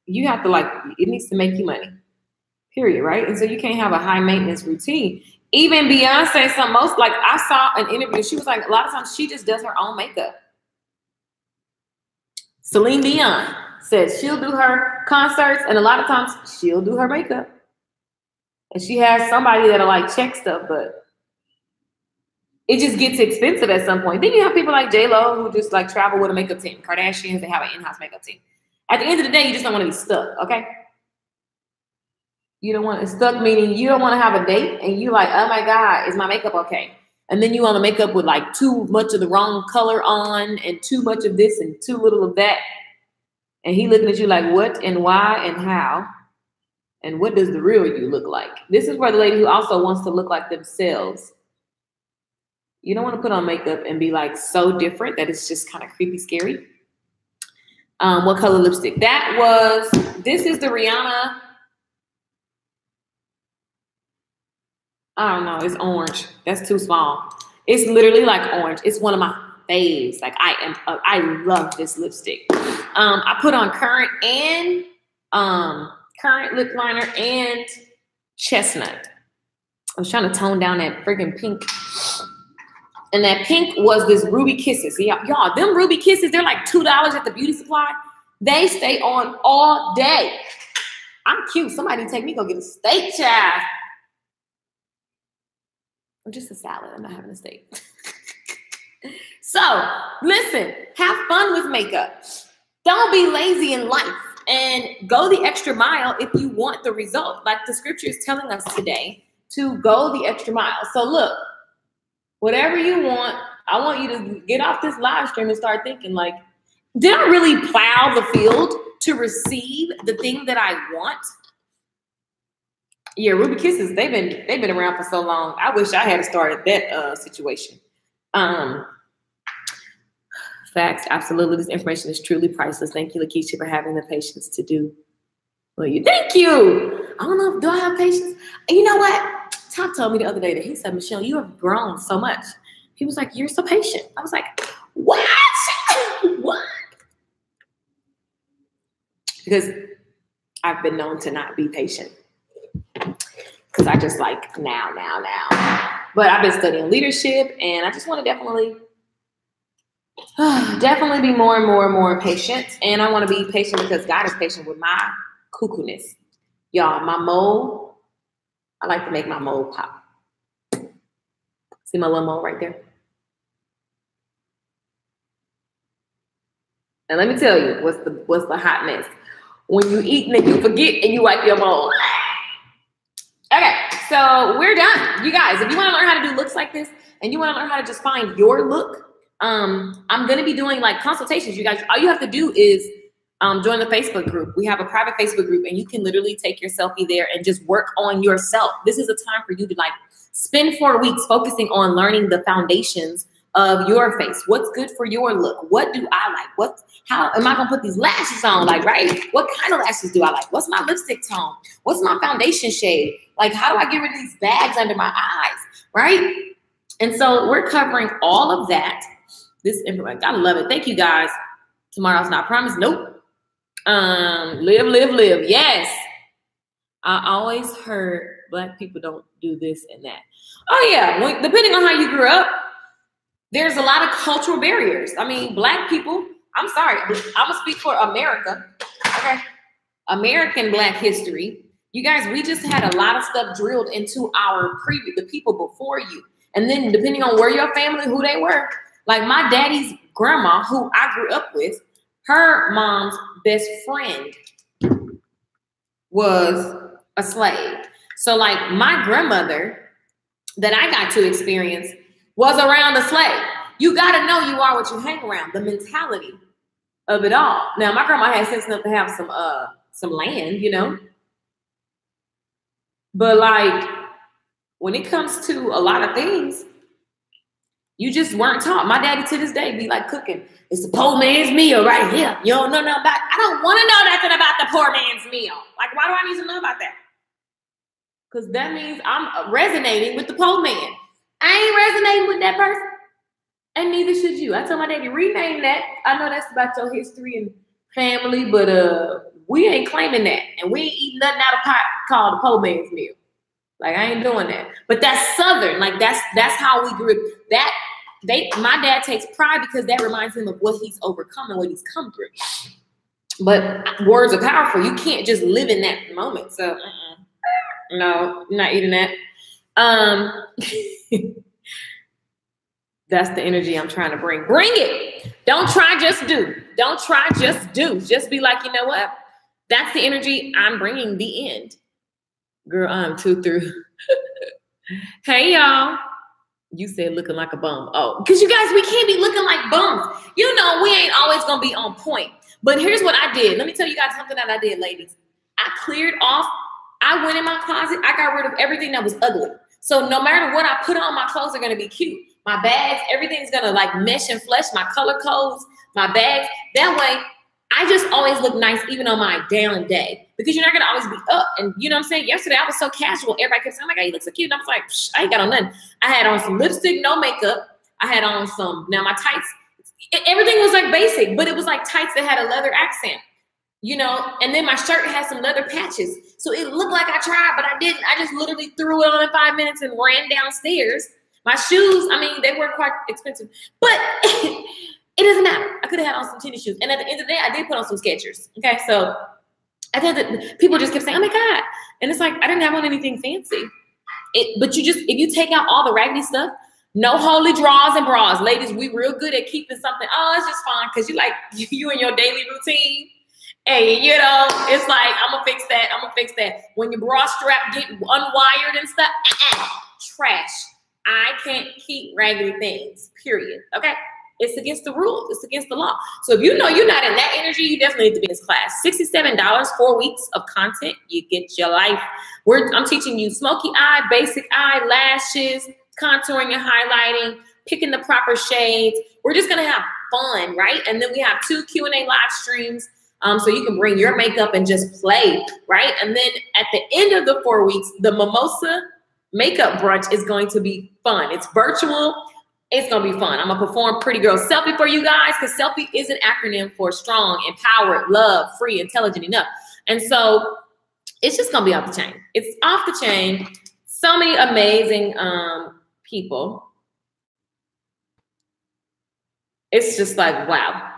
You have to like, it needs to make you money, period, right? And so you can't have a high maintenance routine. Even Beyonce, like I saw an interview, she was like, a lot of times she just does her own makeup. Celine Dion says she'll do her concerts and a lot of times she'll do her makeup. And she has somebody that'll like check stuff, but it just gets expensive at some point. Then you have people like J-Lo who just like travel with a makeup team. Kardashians, they have an in-house makeup team. At the end of the day, you just don't want to be stuck, okay? You don't want to stuck, meaning you don't want to have a date and you like, oh my God, is my makeup okay? And then you want to make up with like too much of the wrong color on and too much of this and too little of that. And he looking at you like, what and why and how? And what does the real you look like? This is for the lady who also wants to look like themselves. You don't want to put on makeup and be like so different that it's just kind of creepy, scary. What color lipstick? This is the Rihanna. I don't know. It's orange. That's too small. It's literally like orange. It's one of my faves. Like I love this lipstick. I put on currant lip liner and chestnut. I was trying to tone down that freaking pink. And that pink was this Ruby Kisses. Y'all, them Ruby Kisses, they're like $2 at the beauty supply. They stay on all day. I'm cute. Somebody take me, go get a steak, child. Or just a salad. I'm not having a steak. So, listen, have fun with makeup. Don't be lazy in life and go the extra mile if you want the result. Like the scripture is telling us today to go the extra mile. So look, whatever you want, I want you to get off this live stream and start thinking like, did I really plow the field to receive the thing that I want? Yeah, Ruby Kisses, they've been around for so long. I wish I had started that situation. Facts, absolutely. This information is truly priceless. Thank you, Lakeisha, for having the patience to do what you. Thank you. I don't know, do I have patience? You know what? Tom told me the other day that he said, Michelle, you have grown so much. He was like, you're so patient. I was like, what? What? Because I've been known to not be patient. Because I just like now. But I've been studying leadership and I just want to definitely be more and more patient. And I want to be patient because God is patient with my cuckoo-ness. Y'all, my mole, I like to make my mole pop. See my little mole right there? And let me tell you, what's the hot mess? When you eat and then you forget and you wipe your mole. Okay, so we're done. You guys, if you want to learn how to do looks like this and you want to learn how to just find your look, I'm going to be doing like consultations. You guys, all you have to do is join the Facebook group. We have a private Facebook group and you can literally take your selfie there and just work on yourself. This is a time for you to like spend 4 weeks focusing on learning the foundations of your face. What's good for your look? What do I like? How am I going to put these lashes on? Like, right? What kind of lashes do I like? What's my lipstick tone? What's my foundation shade? Like, how do I get rid of these bags under my eyes? Right? And so we're covering all of that. This information, I love it. Thank you guys. Tomorrow's not promised. Nope. Live. Yes. I always heard Black people don't do this and that. Oh yeah. Depending on how you grew up, there's a lot of cultural barriers. I mean, Black people, I'm sorry, I'm gonna speak for America. Okay. American Black history. You guys, we just had a lot of stuff drilled into the people before you. And then depending on where your family, who they were, like my daddy's grandma, who I grew up with, her mom's best friend was a slave. So like my grandmother that I got to experience was around a slave. You got to know you are what you hang around, the mentality of it all. Now, my grandma had sense enough to have some land, you know. But like when it comes to a lot of things, you just weren't taught. My daddy to this day be like cooking. It's the poor man's meal right here. You don't know nothing about. I don't want to know nothing about the poor man's meal. Like, why do I need to know about that? Because that means I'm resonating with the poor man. I ain't resonating with that person. And neither should you. I told my daddy, rename that. I know that's about your history and family, but we ain't claiming that. And we ain't eating nothing out of pot called the poor man's meal. Like, I ain't doing that. But that's Southern. Like, that's how we grew up. My dad takes pride because that reminds him of what he's overcome and what he's come through. But words are powerful. You can't just live in that moment. So, no, I'm not eating that. That's the energy I'm trying to bring. Bring it. Don't try, just do. Don't try, just do. Just be like, you know what? That's the energy I'm bringing. The end. Girl, I'm too through. Hey, y'all. You said looking like a bum. Oh, because you guys, we can't be looking like bums. You know, we ain't always going to be on point. But here's what I did. Let me tell you guys something that I did, ladies. I cleared off. I went in my closet. I got rid of everything that was ugly. So no matter what I put on, my clothes are going to be cute. My bags, everything's going to like mesh and flesh. My color codes, my bags. That way, I just always look nice even on my down day. Because you're not going to always be up. And you know what I'm saying? Yesterday, I was so casual. Everybody kept saying, oh my God, you look so cute. And I was like, I ain't got on nothing. I had on some lipstick, no makeup. I had on some, now my tights, everything was like basic. But it was like tights that had a leather accent. You know, and then my shirt had some leather patches. So it looked like I tried, but I didn't. I just literally threw it on in 5 minutes and ran downstairs. My shoes, I mean, they were quite expensive, but it doesn't matter. I could have had on some tennis shoes. And at the end of the day, I did put on some Skechers. Okay, so I think that people just kept saying, oh my God. And it's like, I didn't have on anything fancy. But you just, if you take out all the raggedy stuff, no holy draws and bras. Ladies, we real good at keeping something. Oh, it's just fine because you like, you in your daily routine. Hey, you know, it's like, I'm going to fix that. I'm going to fix that. When your bra strap get unwired and stuff, trash. I can't keep raggedy things, period. Okay? It's against the rules. It's against the law. So if you know you're not in that energy, you definitely need to be in this class. $67, 4 weeks of content. You get your life. I'm teaching you smoky eye, basic eye, lashes, contouring and highlighting, picking the proper shades. We're just going to have fun, right? And then we have 2 Q&A live streams. So you can bring your makeup and just play, right? And then at the end of the 4 weeks, the mimosa makeup brunch is going to be fun. It's virtual. It's going to be fun. I'm going to perform Pretty Girl Selfie for you guys because selfie is an acronym for strong, empowered, love, free, intelligent enough. And so it's just going to be off the chain. It's off the chain. So many amazing people. It's just like, wow.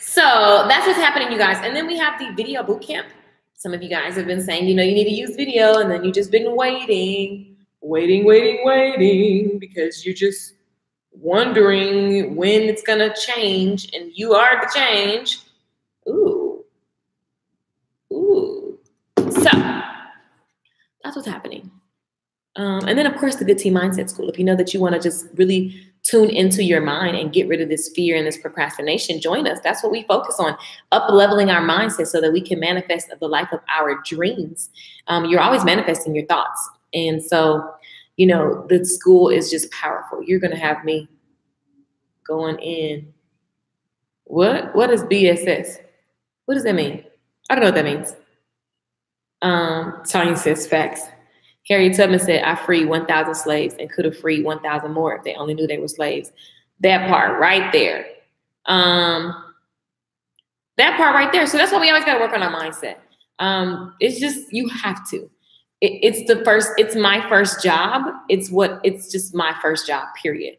So that's what's happening, you guys. And then we have the video boot camp. Some of you guys have been saying, you know, you need to use video, and then you just been waiting because you're just wondering when it's going to change, and you are the change. Ooh. So that's what's happening. And then, of course, the Good Tea Mindset School. If you know that you want to just really tune into your mind and get rid of this fear and this procrastination, join us. That's what we focus on, up-leveling our mindset so that we can manifest the life of our dreams. You're always manifesting your thoughts. And so, you know, the school is just powerful. You're going to have me going in. What is BSS? What does that mean? I don't know what that means. Tanya says facts. Harriet Tubman said, I freed 1,000 slaves and could have freed 1,000 more if they only knew they were slaves. That part right there. That part right there. So that's why we always got to work on our mindset. It's just, you have to. It's my first job. It's just my first job, period.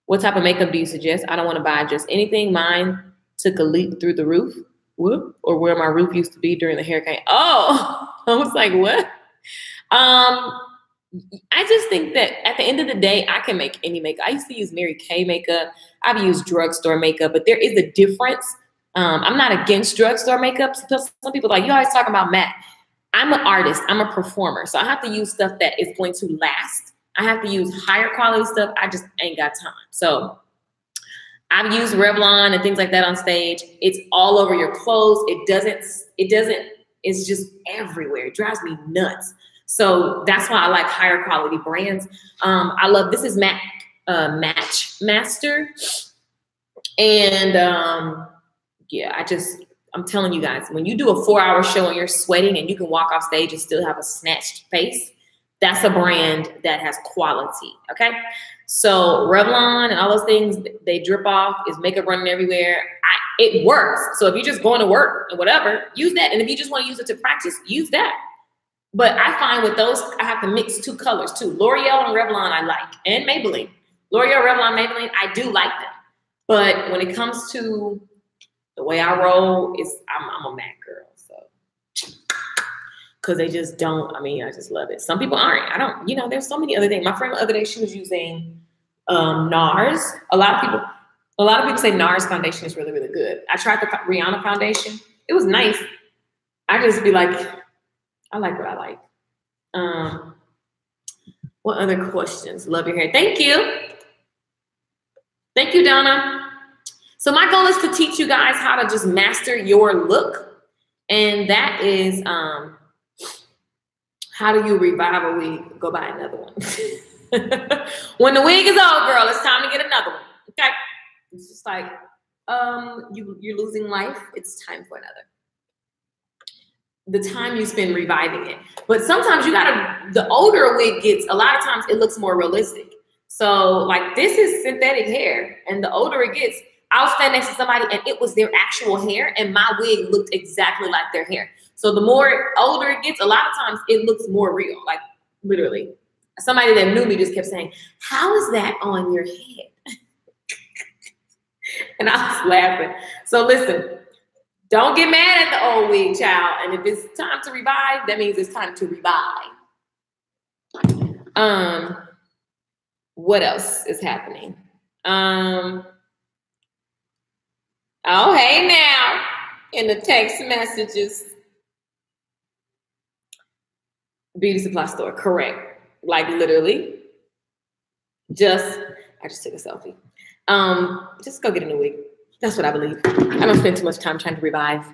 What type of makeup do you suggest? I don't want to buy just anything. Mine took a leap through the roof. Whoop, or where my roof used to be during the hurricane. Oh, I was like, what? I just think that at the end of the day, I can make any makeup. I used to use Mary Kay makeup. I've used drugstore makeup, but there is a difference. I'm not against drugstore makeup. Some people are like, you always talk about matte. I'm an artist. I'm a performer. So I have to use stuff that is going to last. I have to use higher quality stuff. I just ain't got time. So I've used Revlon and things like that on stage. It's all over your clothes. It's just everywhere. It drives me nuts. So that's why I like higher quality brands. I love, this is Match Master. And yeah, I'm telling you guys, when you do a 4-hour show and you're sweating and you can walk off stage and still have a snatched face, that's a brand that has quality, okay? So Revlon and all those things, they drip off, is makeup running everywhere. It works. So if you're just going to work and whatever, use that. And if you just want to use it to practice, use that. But I find with those, I have to mix 2 colors too. L'Oreal and Revlon I like, and Maybelline. L'Oreal, Revlon, Maybelline, I do like them. But when it comes to the way I roll, I'm a matte girl. So, because they just don't, I just love it. Some people aren't. I don't, there's so many other things. My friend the other day, she was using NARS. A lot of people say NARS foundation is really, really good. I tried the Rihanna foundation. It was nice. I just be like, I like what I like. What other questions? Love your hair. Thank you. Thank you, Donna. So my goal is to teach you guys how to just master your look. And that is, how do you revive a wig? Go buy another one. When the wig is old, girl, it's time to get another one. Okay? It's just like, you're losing life. It's time for another. The time you spend reviving it. But sometimes the older a wig gets, a lot of times it looks more realistic. So like this is synthetic hair, and the older it gets, I'll stand next to somebody and it was their actual hair and my wig looked exactly like their hair. So the more older it gets, a lot of times it looks more real. Like literally, somebody that knew me just kept saying, "How is that on your head?" And I was laughing. So listen, don't get mad at the old wig, child. And if it's time to revive, that means it's time to revive. What else is happening? Oh, hey now, in the text messages. Beauty supply store, correct. Like literally, I just took a selfie. Just go get a new wig. That's what I believe. I don't spend too much time trying to revive.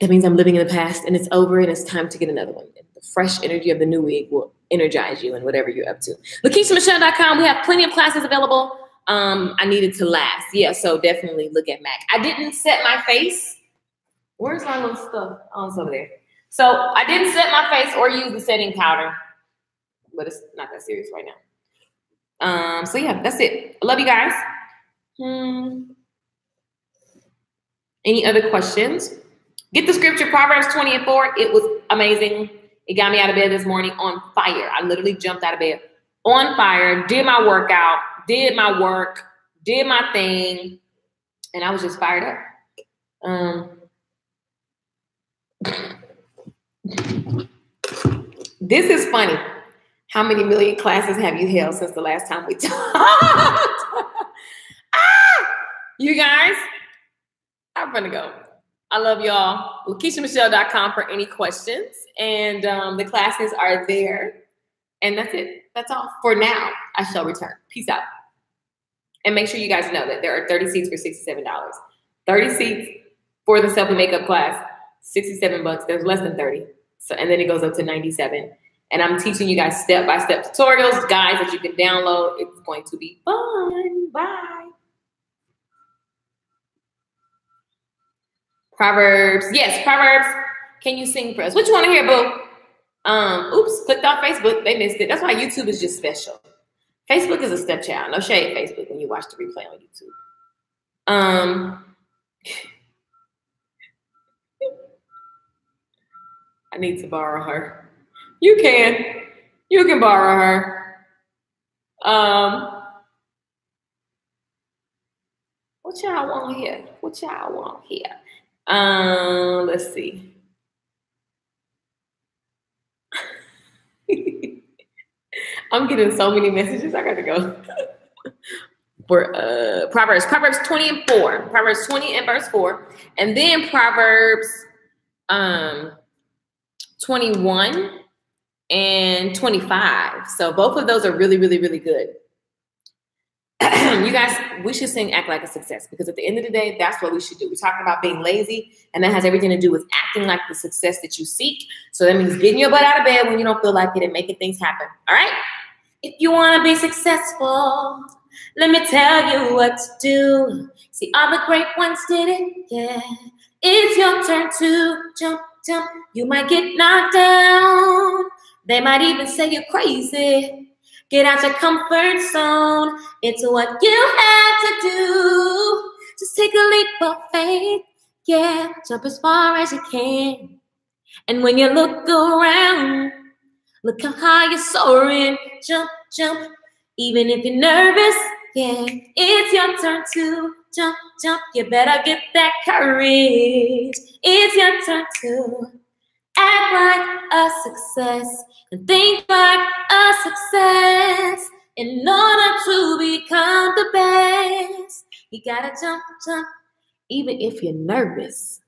That means I'm living in the past and it's over and it's time to get another one. The fresh energy of the new wig will energize you in whatever you're up to. LakeishaMichelle.com. We have plenty of classes available. I needed to last. Yeah, so definitely look at MAC. I didn't set my face. Where's my little stuff? Oh, it's over there. So I didn't set my face or use the setting powder, but it's not that serious right now. So yeah, that's it. I love you guys. Any other questions? Get the scripture, Proverbs 20:4. It was amazing. It got me out of bed this morning on fire. I literally jumped out of bed on fire, did my workout, did my work, did my thing, and I was just fired up. This is funny. How many million classes have you held since the last time we talked? You guys, I'm gonna go. I love y'all. LakeishaMichelle.com for any questions. And the classes are there. And that's it. That's all. For now, I shall return. Peace out. And make sure you guys know that there are 30 seats for $67. 30 seats for the selfie makeup class, $67. There's less than 30. So, and then it goes up to 97. And I'm teaching you guys step-by-step tutorials, guides that you can download. It's going to be fun. Bye. Proverbs. Yes, Proverbs. Can you sing for us? What you want to hear, boo? Oops, clicked on Facebook. They missed it. That's why YouTube is just special. Facebook is a stepchild. No shade, Facebook, when you watch the replay on YouTube. I need to borrow her. You can borrow her. What y'all want here? What y'all want here? Let's see. I'm getting so many messages. I gotta go. For Proverbs 20:4. Proverbs 20 and verse 4. And then Proverbs 21 and 25. So both of those are really, really, really good. You guys, we should sing Act Like a Success, because at the end of the day, that's what we should do. We're talking about being lazy, and that has everything to do with acting like the success that you seek. So that means getting your butt out of bed when you don't feel like it and making things happen. All right? If you want to be successful, let me tell you what to do. See, all the great ones did it, yeah. It's your turn to jump, jump. You might get knocked down. They might even say you're crazy. Get out your comfort zone. It's what you have to do. Just take a leap of faith. Yeah, jump as far as you can. And when you look around, look how high you're soaring. Jump, jump. Even if you're nervous, yeah, it's your turn to jump, jump. You better get that courage. It's your turn to act like a success and think like a success. In order to become the best, you gotta jump, jump, even if you're nervous.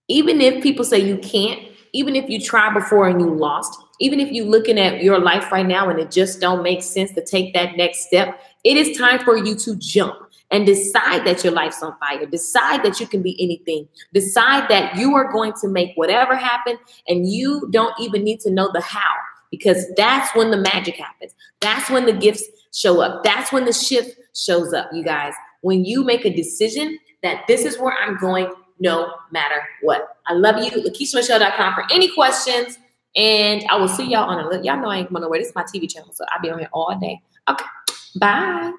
Even if people say you can't, even if you tried before and you lost, even if you're looking at your life right now and it just don't make sense to take that next step, it is time for you to jump and decide that your life's on fire. Decide that you can be anything. Decide that you are going to make whatever happen, and you don't even need to know the how, because that's when the magic happens. That's when the gifts show up. That's when the shift shows up, you guys. When you make a decision that this is where I'm going, no matter what. I love you. LakeishaMichelle.com for any questions. And I will see y'all on y'all know I ain't going nowhere. This is my TV channel, so I'll be on here all day. Okay, bye.